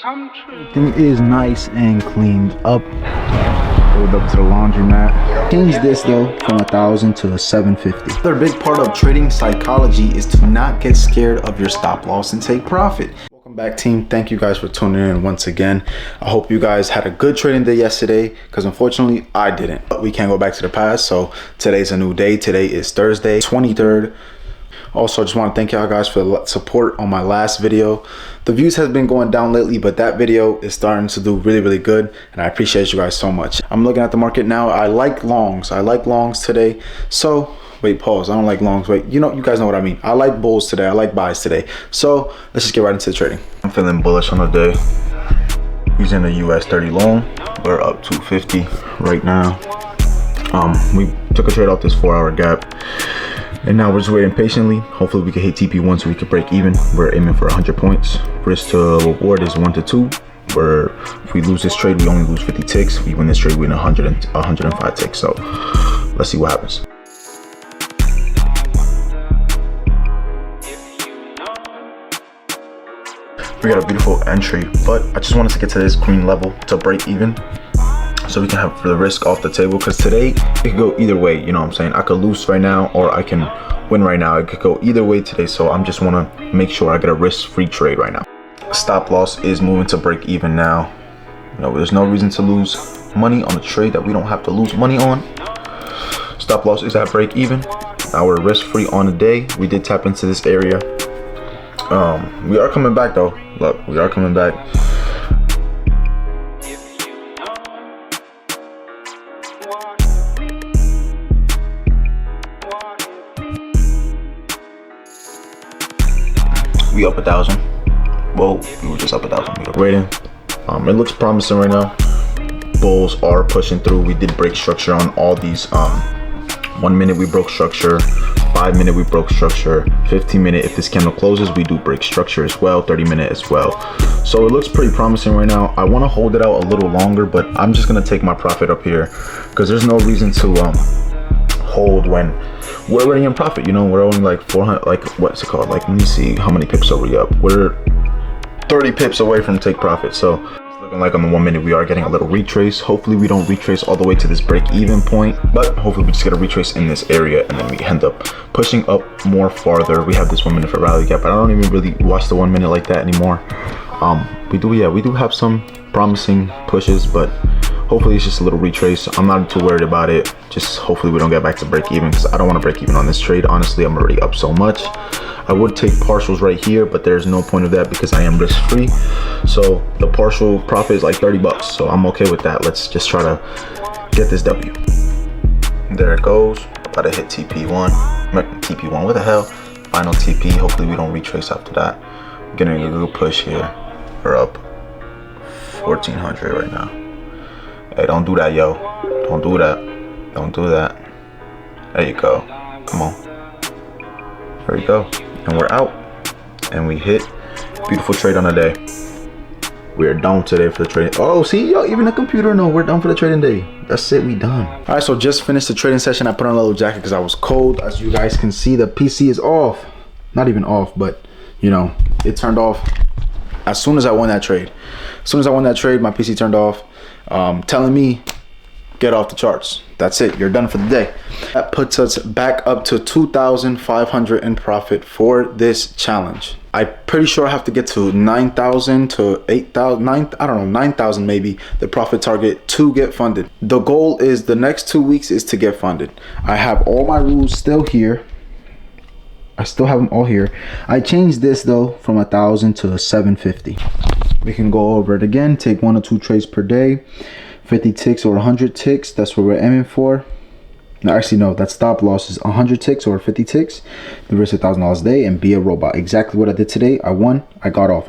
Everything is nice and cleaned up. Pulled up to the laundromat. Changed this though from 1,000 to 750. Another big part of trading psychology is to not get scared of your stop loss and take profit. Welcome back, team. Thank you guys for tuning in once again. I hope you guys had a good trading day yesterday, because unfortunately I didn't. But we can't go back to the past, so today's a new day. Today is Thursday, 23rd. Also, I just want to thank y'all guys for the support on my last video. The views has been going down lately, but that video is starting to do really good, and I appreciate you guys so much. I'm looking at the market now. I like longs. I like longs today. So wait, pause. I don't like longs. Wait, you guys know what I mean. I like bulls today. I like buys today. So let's just get right into the trading. I'm feeling bullish on the day. Using the US 30 long. We're up 250 right now. We took a trade off this 4-hour gap. And now we're just waiting patiently. Hopefully we can hit TP1 so we can break even. We're aiming for 100 points. Risk to reward is 1 to 2. Where if we lose this trade, we only lose 50 ticks. If we win this trade, we win 105 ticks. So let's see what happens. We got a beautiful entry, but I just wanted to get to this green level to break even, so we can have the risk off the table, because today it could go either way. You know what I'm saying? I could lose right now or I can win right now. It could go either way today, so I'm just want to make sure I get a risk-free trade right now. Stop loss is moving to break even now. There's no reason to lose money on a trade that we don't have to lose money on. Stop loss is at break even. Now we're risk-free on the day. We did tap into this area. We are coming back though. Look, we are coming back. We up 1,000. Whoa, we were just up 1,000. We were waiting. It looks promising right now. Bulls are pushing through. We did break structure on all these. 1 minute we broke structure. 5 minute we broke structure. 15 minute, if this candle closes, we do break structure as well. 30 minute as well. So it looks pretty promising right now. I want to hold it out a little longer, but I'm just gonna take my profit up here, because there's no reason to hold when we're already in profit. We're only like 400, like, what's it called, like, let me see how many pips are we up. We're 30 pips away from take profit. So it's looking like on the 1 minute we are getting a little retrace. Hopefully we don't retrace all the way to this break even point, but hopefully we just get a retrace in this area, and then we end up pushing up more farther. We have this 1 minute for rally gap, but I don't even really watch the 1 minute like that anymore. We do have some promising pushes, but hopefully it's just a little retrace. I'm not too worried about it. Just hopefully we don't get back to break even, because I don't want to break even on this trade. Honestly, I'm already up so much. I would take partials right here, but there's no point of that because I am risk free. So the partial profit is like 30 bucks. So I'm okay with that. Let's just try to get this W. There it goes. About to hit TP1. TP1, what the hell? Final TP. Hopefully we don't retrace after that. Getting a good push here. We're up 1,400 right now. Hey, don't do that, yo. Don't do that. Don't do that. There you go. Come on. There we go. And we're out. And we hit. Beautiful trade on the day. We are done today for the trading. Oh, see, yo, even the computer know we're done for the trading day. That's it, we done. All right, so just finished the trading session. I put on a little jacket because I was cold. As you guys can see, the PC is off. Not even off, but it turned off as soon as I won that trade. As soon as I won that trade, my PC turned off, telling me, get off the charts. That's it, you're done for the day. That puts us back up to 2,500 in profit for this challenge. I'm pretty sure I have to get to 9,000 to 8,000, I don't know, 9,000 maybe, the profit target to get funded. The goal is the next 2 weeks is to get funded. I have all my rules still here. I still have them all here. I changed this though from 1,000 to 750. We can go over it again. Take 1 or 2 trades per day. 50 ticks or 100 ticks. That's what we're aiming for. No, actually no, that stop loss is 100 ticks or 50 ticks. The risk $1,000 a day and be a robot. Exactly what I did today. I won, I got off.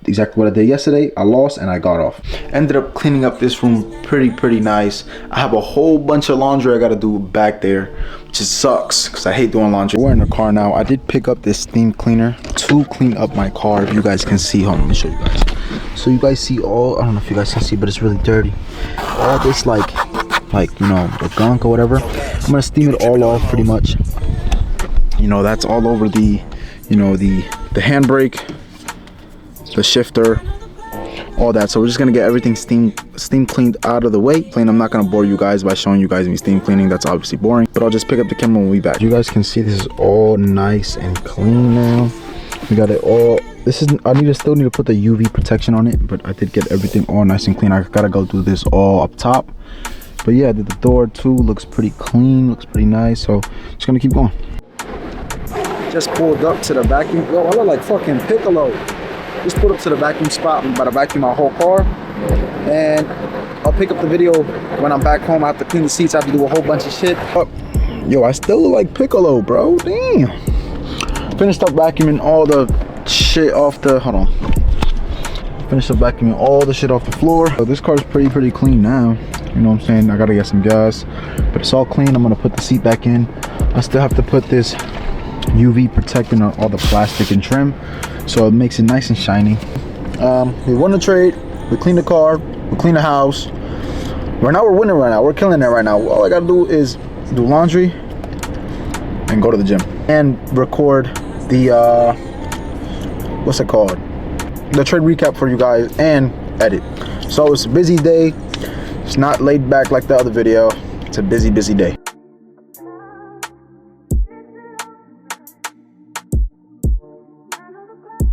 Exactly what I did yesterday. I lost and I got off. Ended up cleaning up this room pretty nice. I have a whole bunch of laundry I gotta do back there, which just sucks because I hate doing laundry. We're in the car now. I did pick up this steam cleaner to clean up my car. If you guys can see, hold on, let me show you guys. So you guys see all, I don't know if you guys can see, but it's really dirty. All this like the gunk or whatever. I'm gonna steam it all off pretty much. That's all over the the handbrake, the shifter, all that. So we're just gonna get everything steam cleaned out of the way. I'm not gonna bore you guys by showing you guys me steam cleaning. That's obviously boring, but I'll just pick up the camera when we back. You guys can see this is all nice and clean now. We got it all. This is, still need to put the UV protection on it, but I did get everything all nice and clean. I gotta go do this all up top. But yeah, the door too looks pretty clean, looks pretty nice. So just gonna keep going. Just pulled up to the vacuum. Yo, I look like fucking Piccolo. Just pulled up to the vacuum spot. I'm about to vacuum my whole car, and I'll pick up the video when I'm back home. I have to clean the seats. I have to do a whole bunch of shit. Yo, I still look like Piccolo, bro. Damn. Finished up vacuuming all the shit off the, hold on. Finished up vacuuming all the shit off the floor. So this car's pretty clean now. You know what I'm saying? I gotta get some gas, but it's all clean. I'm gonna put the seat back in. I still have to put this UV protecting on all the plastic and trim, so it makes it nice and shiny. We won the trade. We cleaned the car. We cleaned the house. Right now we're winning. Right now we're killing it. Right now all I gotta do is do laundry and go to the gym and record the what's it called, the trade recap for you guys and edit. So it's a busy day. It's not laid back like the other video. It's a busy day.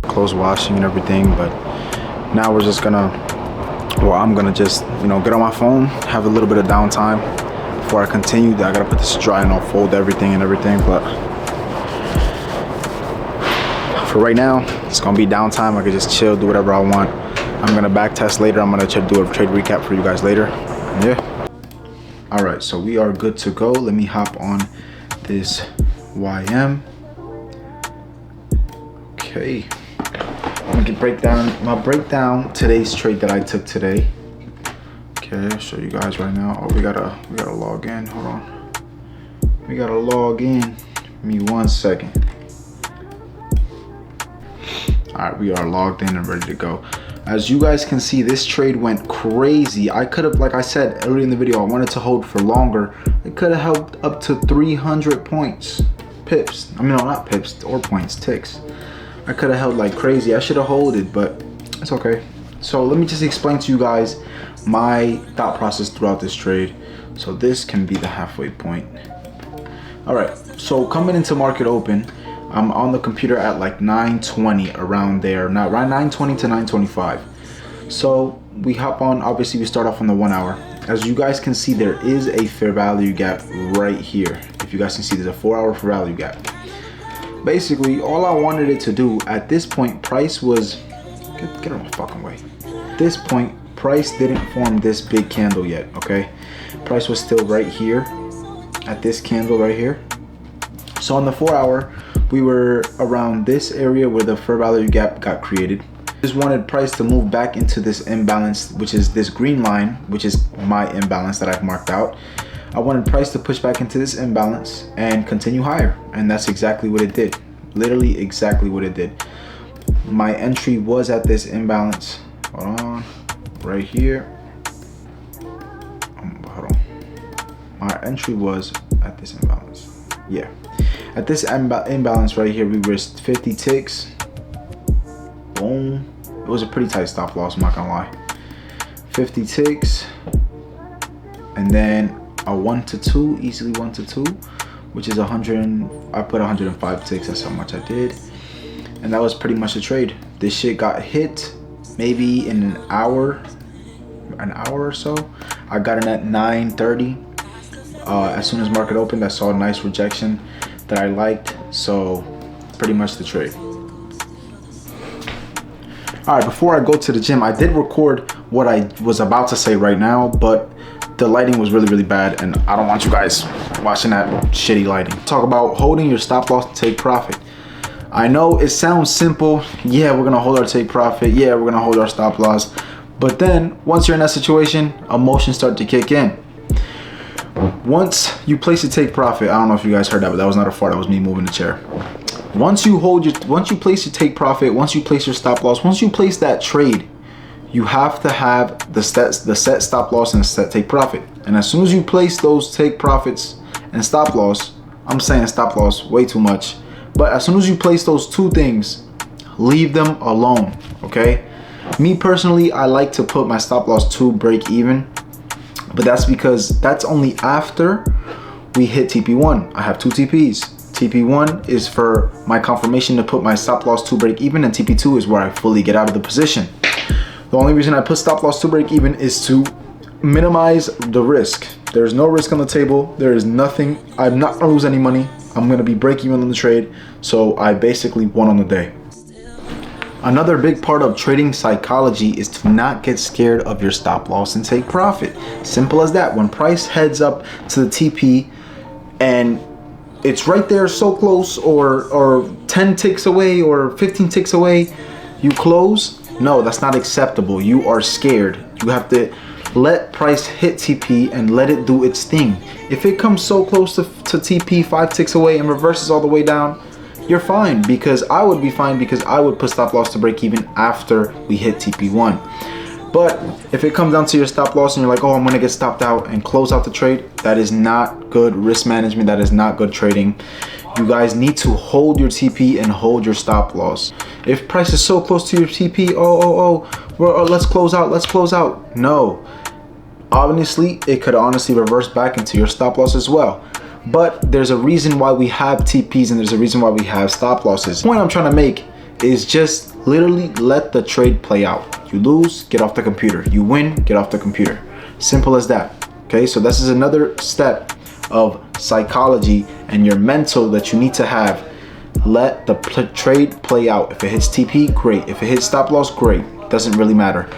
Clothes washing and everything, but now we're just gonna, well, I'm gonna just, you know, get on my phone, have a little bit of downtime before I continue. I gotta put this dry and I'll fold everything, but for right now, it's gonna be downtime. I can just chill, do whatever I want. I'm gonna back test later. I'm gonna do a trade recap for you guys later. Yeah. All right, so we are good to go. Let me hop on this YM. Okay. I'm gonna break down today's trade that I took today. Okay, I'll show you guys right now. Oh, we gotta log in. Hold on. We gotta log in. Give me 1 second. All right, we are logged in and ready to go. As you guys can see, this trade went crazy. I could have, like I said earlier in the video, I wanted to hold for longer. It could have helped up to 300 points, pips. I mean, no, not pips or points, ticks. I could have held like crazy. I should have held it, but it's okay. So let me just explain to you guys my thought process throughout this trade. So this can be the halfway point. All right, so coming into market open, I'm on the computer at like 9:20, around there. Now, around 9:20 to 9:25. So we hop on, obviously we start off on the 1 hour. As you guys can see, there is a fair value gap right here. If you guys can see, there's a 4 hour fair value gap. Basically, all I wanted it to do at this point, price was, get out of my fucking way. At this point, price didn't form this big candle yet, okay? Price was still right here at this candle right here. So on the 4 hour, we were around this area where the fair value gap got created. Just wanted price to move back into this imbalance, which is this green line, which is my imbalance that I've marked out. I wanted price to push back into this imbalance and continue higher, and that's exactly what it did. Literally exactly what it did. My entry was at this imbalance. Hold on, right here. Hold on. My entry was at this imbalance. Yeah, at this imbalance right here, we risked 50 ticks. Boom. It was a pretty tight stop loss, I'm not gonna lie. 50 ticks, and then a 1 to 2, easily 1 to 2, which is 100. I put 105 ticks. That's how much I did, and that was pretty much the trade. This shit got hit maybe in an hour or so. I got in at 9:30. As soon as market opened, I saw a nice rejection that I liked, so pretty much the trade. All right, before I go to the gym, I did record what I was about to say right now, but the lighting was really bad, and I don't want you guys watching that shitty lighting. Talk about holding your stop loss to take profit. I know it sounds simple. Yeah, we're gonna hold our take profit. Yeah, we're gonna hold our stop loss. But then once you're in that situation, emotions start to kick in. Once you place your take profit, I don't know if you guys heard that, but that was not a fart, that was me moving the chair. Once you place your take profit, once you place your stop loss, once you place that trade, you have to have the set stop loss and the set take profit. And as soon as you place those take profits and stop loss, I'm saying stop loss way too much, but as soon as you place those two things, leave them alone, okay? Me personally, I like to put my stop loss to break even, but that's because that's only after we hit TP1. I have 2 TPs. TP1 is for my confirmation to put my stop loss to break even, and TP2 is where I fully get out of the position. The only reason I put stop loss to break even is to minimize the risk. There's no risk on the table. There is nothing. I'm not gonna lose any money. I'm gonna be break even on the trade, so I basically won on the day. Another big part of trading psychology is to not get scared of your stop loss and take profit. Simple as that. When price heads up to the TP and it's right there so close, or 10 ticks away or 15 ticks away, you close. No, that's not acceptable. You are scared. You have to let price hit TP and let it do its thing. If it comes so close to TP 5 ticks away and reverses all the way down, you're fine, because I would be fine, because I would put stop loss to break even after we hit TP1. But if it comes down to your stop loss and you're like, oh, I'm gonna get stopped out and close out the trade, that is not good risk management. That is not good trading. You guys need to hold your TP and hold your stop loss. If price is so close to your TP, let's close out. No, obviously it could honestly reverse back into your stop loss as well. But there's a reason why we have TPs and there's a reason why we have stop losses. The point I'm trying to make is just literally let the trade play out. You lose, get off the computer. You win, get off the computer. Simple as that. Okay, so this is another step of psychology and your mental that you need to have. Let the trade play out. If it hits TP, great. If it hits stop loss, great. Doesn't really matter.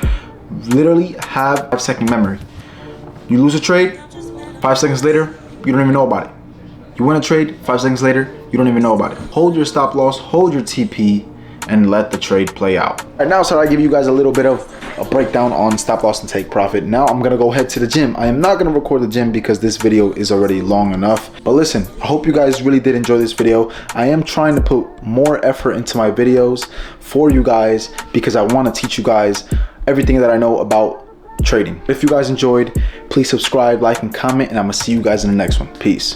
Literally have 5-second memory. You lose a trade, 5 seconds later, you don't even know about it. You win a trade, 5 seconds later, you don't even know about it. Hold your stop loss, hold your TP, and let the trade play out. All right, now so I give you guys a little bit of a breakdown on stop loss and take profit. Now I'm gonna go head to the gym. I am not gonna record the gym because this video is already long enough. But listen, I hope you guys really did enjoy this video. I am trying to put more effort into my videos for you guys because I want to teach you guys everything that I know about trading. If you guys enjoyed, please subscribe, like, and comment, and I'm gonna see you guys in the next one. Peace.